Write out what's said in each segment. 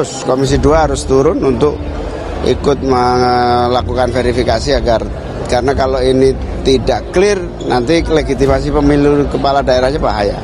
Komisi 2 harus turun untuk ikut melakukan verifikasi karena kalau ini tidak clear nanti legitimasi pemilu kepala daerahnya bahaya.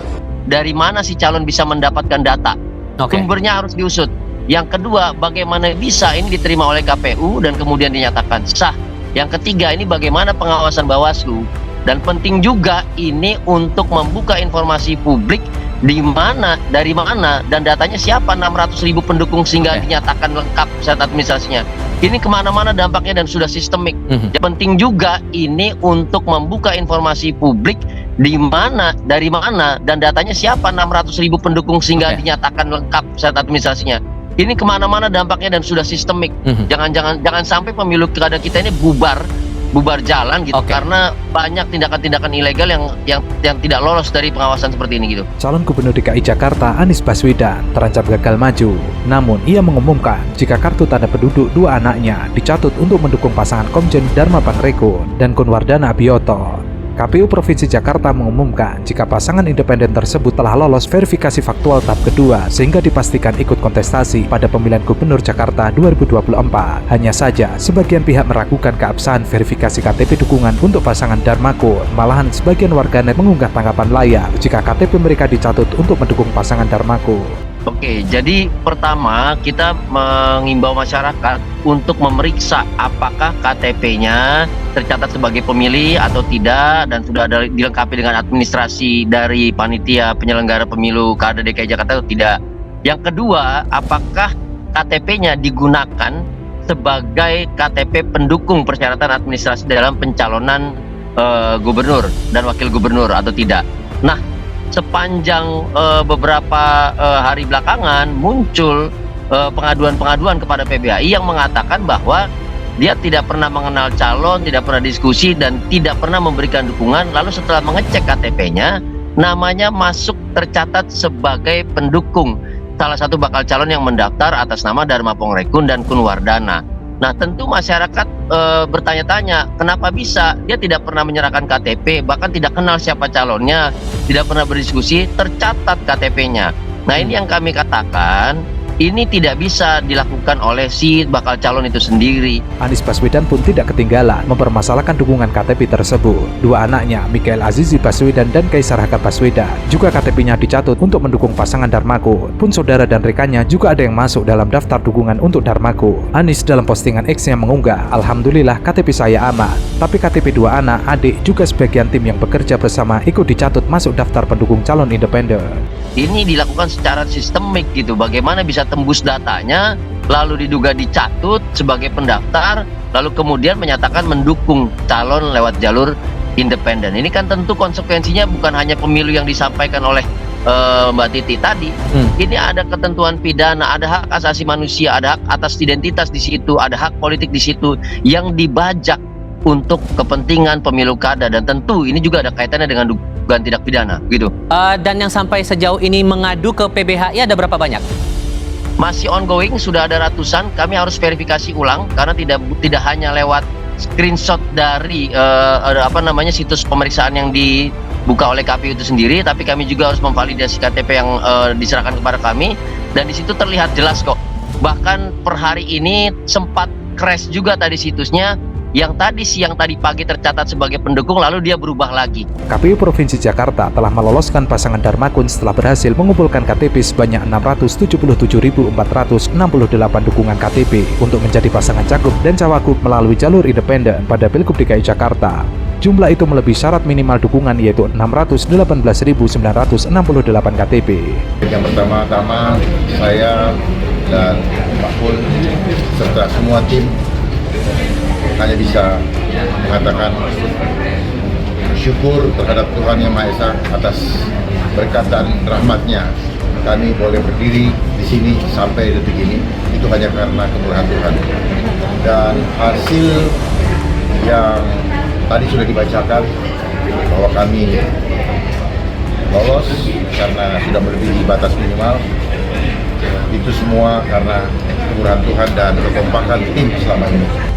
Dari mana si calon bisa mendapatkan data? Sumbernya harus diusut. Yang kedua, bagaimana bisa ini diterima oleh KPU dan kemudian dinyatakan sah? Yang ketiga, ini bagaimana pengawasan Bawaslu? Dan penting juga ini untuk membuka informasi publik di mana, dari mana, dan datanya siapa 600.000 pendukung sehingga dinyatakan lengkap pusat administrasinya. Ini kemana-mana dampaknya dan sudah sistemik. Penting juga ini untuk membuka informasi publik di mana, dari mana, dan datanya siapa 600.000 pendukung sehingga dinyatakan lengkap pusat administrasinya. Ini kemana-mana dampaknya dan sudah sistemik. Jangan sampai pemilu kada kita ini bubar jalan gitu karena banyak tindakan-tindakan ilegal yang tidak lolos dari pengawasan seperti ini gitu. Calon Gubernur DKI Jakarta Anies Baswedan terancam gagal maju. Namun ia mengumumkan jika kartu tanda penduduk dua anaknya dicatut untuk mendukung pasangan Komjen Dharma Pangrekun dan Kunwardana Abioto. KPU Provinsi Jakarta mengumumkan jika pasangan independen tersebut telah lolos verifikasi faktual tahap kedua sehingga dipastikan ikut kontestasi pada pemilihan Gubernur Jakarta 2024. Hanya saja, sebagian pihak meragukan keabsahan verifikasi KTP dukungan untuk pasangan Dharmakun. Malahan sebagian warganet mengunggah tanggapan layak jika KTP mereka dicatut untuk mendukung pasangan Dharmakun. Oke, jadi pertama kita mengimbau masyarakat untuk memeriksa apakah KTP-nya tercatat sebagai pemilih atau tidak dan sudah ada dilengkapi dengan administrasi dari panitia penyelenggara pemilu kada DKI Jakarta atau tidak. Yang kedua, apakah KTP-nya digunakan sebagai KTP pendukung persyaratan administrasi dalam pencalonan gubernur dan wakil gubernur atau tidak. Nah, sepanjang beberapa hari belakangan muncul pengaduan-pengaduan kepada PBHI yang mengatakan bahwa dia tidak pernah mengenal calon, tidak pernah diskusi, dan tidak pernah memberikan dukungan. Lalu setelah mengecek KTP-nya, namanya masuk tercatat sebagai pendukung salah satu bakal calon yang mendaftar atas nama Dharma Pangrekun dan Kunwardana. Nah, tentu masyarakat bertanya-tanya, kenapa bisa dia tidak pernah menyerahkan KTP, bahkan tidak kenal siapa calonnya, tidak pernah berdiskusi, tercatat KTP-nya. Nah, ini yang kami katakan, ini tidak bisa dilakukan oleh si bakal calon itu sendiri. Anies Baswedan pun tidak ketinggalan mempermasalahkan dukungan KTP tersebut. Dua anaknya, Mikhail Azizi Baswedan dan Kaisar Haka Baswedan, juga KTP-nya dicatut untuk mendukung pasangan Dharmakun. Pun saudara dan rekannya juga ada yang masuk dalam daftar dukungan untuk Dharmakun. Anies dalam postingan X-nya mengunggah, "Alhamdulillah KTP saya aman." Tapi KTP dua anak, adik, juga sebagian tim yang bekerja bersama ikut dicatut masuk daftar pendukung calon independen. Ini dilakukan secara sistemik gitu. Bagaimana bisa tembus datanya, lalu diduga dicatut sebagai pendaftar, lalu kemudian menyatakan mendukung calon lewat jalur independen. Ini kan tentu konsekuensinya bukan hanya pemilu yang disampaikan oleh Mbak Titi tadi. Ini ada ketentuan pidana, ada hak asasi manusia, ada hak atas identitas di situ, ada hak politik di situ yang dibajak untuk kepentingan pemilu kada, dan tentu ini juga ada kaitannya dengan dugaan tidak pidana gitu. Dan yang sampai sejauh ini mengadu ke PBHI ada berapa banyak? Masih ongoing, sudah ada ratusan. Kami harus verifikasi ulang karena tidak hanya lewat screenshot dari situs pemeriksaan yang dibuka oleh KPU itu sendiri, tapi kami juga harus memvalidasi KTP yang diserahkan kepada kami, dan di situ terlihat jelas kok. Bahkan per hari ini sempat crash juga tadi situsnya, yang siang tadi pagi tercatat sebagai pendukung lalu dia berubah lagi. KPU Provinsi Jakarta telah meloloskan pasangan Dharmakun setelah berhasil mengumpulkan KTP sebanyak 677.468 dukungan KTP untuk menjadi pasangan cagup dan cawagup melalui jalur independen pada Pilgub DKI Jakarta. Jumlah itu melebihi syarat minimal dukungan yaitu 618.968 KTP. Yang pertama-tama saya dan Pak Pul serta semua tim hanya bisa mengatakan syukur terhadap Tuhan Yang Maha Esa atas berkat dan rahmat-Nya. Kami boleh berdiri di sini sampai detik ini, itu hanya karena kemurahan Tuhan. Dan hasil yang tadi sudah dibacakan bahwa kami lolos karena sudah melebihi batas minimal, itu semua karena kemurahan Tuhan dan kekompakan tim selama ini.